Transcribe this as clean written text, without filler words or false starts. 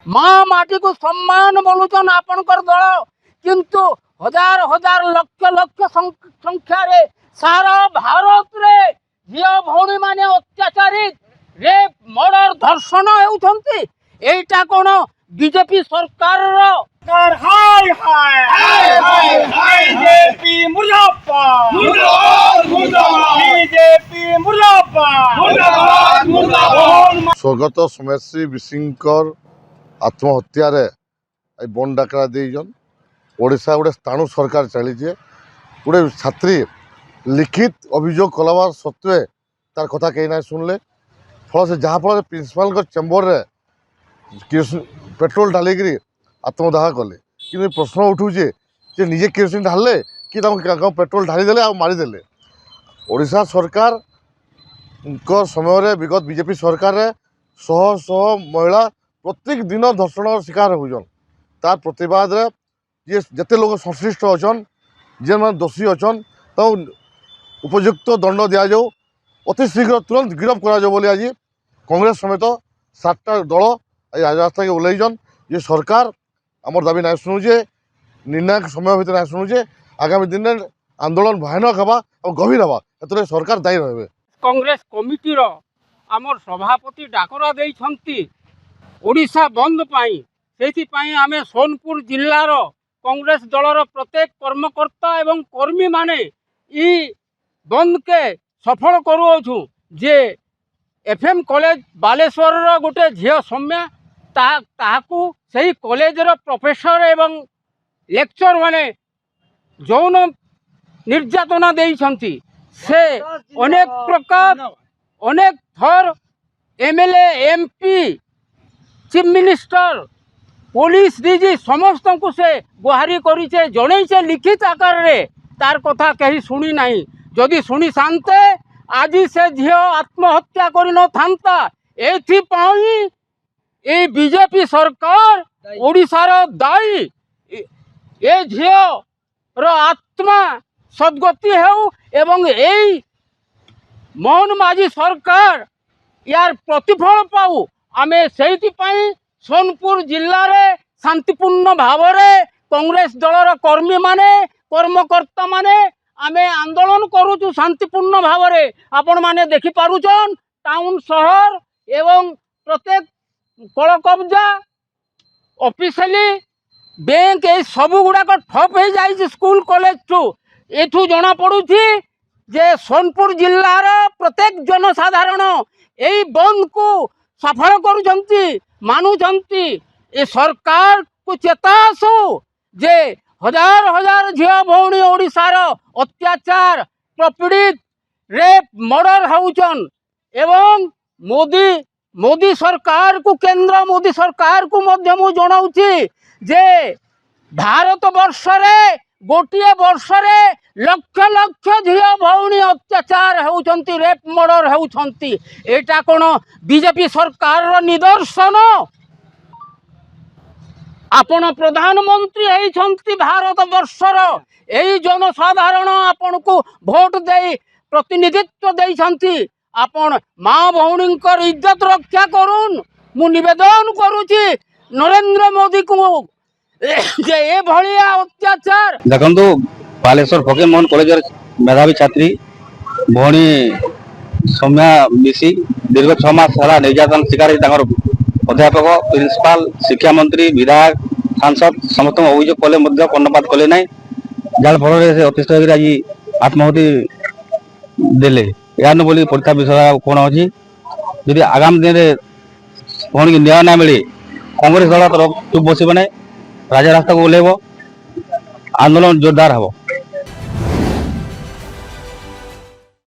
माँ माटी को सम्मान बोलुचन आपनकर दल किंतु हजार हजार लक्ष लक्ष संख्या रे सारा भारत रे झियो भौणी माने अत्याचारित रेप मर्डर धर्षण हेउछंती एटा कोन बीजेपी सरकार रो हाय हाय हाय हाय हाय बीजेपी मुर्दाबाद मुर्दाबाद मुर्दाबाद बीजेपी मुर्दाबाद मुर्दाबाद मुर्दाबाद। स्वर्गत सोमेश्री विसिंकर आत्महत्या बन डाकरा देजन ओडिशा गोटे स्थाणु सरकार चली गोटे छात्री लिखित अभियोग कलवा सत्वे तार कथा कहीं ना शुणले फल से जहाँफल प्रिंसिपाल चेम्बर पेट्रोल ढालिक आत्मदाह कले कि प्रश्न उठूचे जे निजे केरोसिन ढाले कि पेट्रोल ढालीदे आ मारिदे ओडिशा सरकार समय विगत बीजेपी सरकार शह शह महिला प्रत्येक दिन धर्षण शिकार होजन तार प्रतिवाद ये जिते लोग संश्लिष्ट अच्छन जे मैंने दोषी अच्छन तो उपयुक्त दंड दि जाऊ अति शीघ्र तुरंत गिरफ कर आज कांग्रेस समेत 7टा दल आज राजरास्ता के ओल्लैन ये सरकार आमर दाबी ना शुणुचे निर्णायक समय भितर ना शुणुचे आगामी दिन में आंदोलन भयानक हवा और गभीर हवा ए सरकार दायी रहे। कांग्रेस कमिटी रो आमर सभापति डाकरा देइछंती ओडिशा बंद पाई सेति पाई आमे सोनपुर जिल्लार कांग्रेस दलर प्रत्येक कर्मकर्ता एवं कर्मी माने ई बंद के सफल करूछु जे एफएम कॉलेज बालेश्वर गोटे झियो सौम्या ताकू सही कॉलेजर प्रोफेसर एवं लेक्चर माने जौन निर्यातना देइछंती से अनेक प्रकार अनेक थर MLA MP chief minister police DG समस्त को से गुहारी करिचे जणैचे लिखित आकार रे तार कथा कहीं शुणी नहीं जदि शुणी शांते आज से झियो आत्महत्या करि न थांता एथि पाई ए बीजेपी सरकार ओडिशार दायी ए झियो रो आत्मा सद्गति हेउ एवं एई मोहन माझी सरकार यार प्रतिफल पाऊ आमे सेति पाई सोनपुर जिल्ला रे शांतिपूर्ण भाव रे कांग्रेस दलर कर्मी माने कर्मकर्ता माने आमे आंदोलन करूचु शांतिपूर्ण भाव रे आपण माने देखि पारुचन टाउन शहर एवं प्रत्येक कल कब्जा ऑफिशियली बैंक ए सब गुड़ाक ठप हो जाए स्कूल कॉलेज ठू एठू जना पड़ुछि जे सोनपुर जिल्लार प्रत्येक जनसाधारण यही बंद को सफल करुछंती मानुछंती ए सरकार को चेतासु जे हजार हजार झियो भौणी ओडिशार अत्याचार प्रपीड़ित रेप मर्डर होउछन एवं मोदी सरकार को केंद्र मोदी सरकार को मध्य मु जणाउछि जे भारत वर्ष रे गोटे वर्ष रे लक्ष लक्ष झियो भौणी अत्याचार होउछंती रेप मर्डर होउछंती एटा कोन बीजेपी सरकार रो निदर्शन आपण प्रधानमंत्री होइछंती भारत वर्षर एई जनसाधारण आपण को वोट दे प्रतिनिधित्व देइछंती आपण माँ भौणींकर इज्जत रक्षा करून् मु निवेदन करूची नरेंद्र मोदी को जे ए भलिया अत्याचार देखंतु बालेश्वर फकीर मोहन कॉलेज मेधावी छात्री भौणी सौम्या मिसी दीर्घ 6 मास सारा निर्यातन शिकार अध्यापक प्रिंसिपाल शिक्षा मंत्री विधायक सांसद समस्त अभियोग कले कर्णपात कले ना जार फल से अतिष्ठ आज आत्माहुति देले यार बोली परीक्षा विषय कौन अच्छी यदि आगामी दिन में भौणी की न्याय ना मिले कांग्रेस दल तरफ चुप बसब ना राजा रास्ता को ओह्लैब आंदोलन जोरदार हम।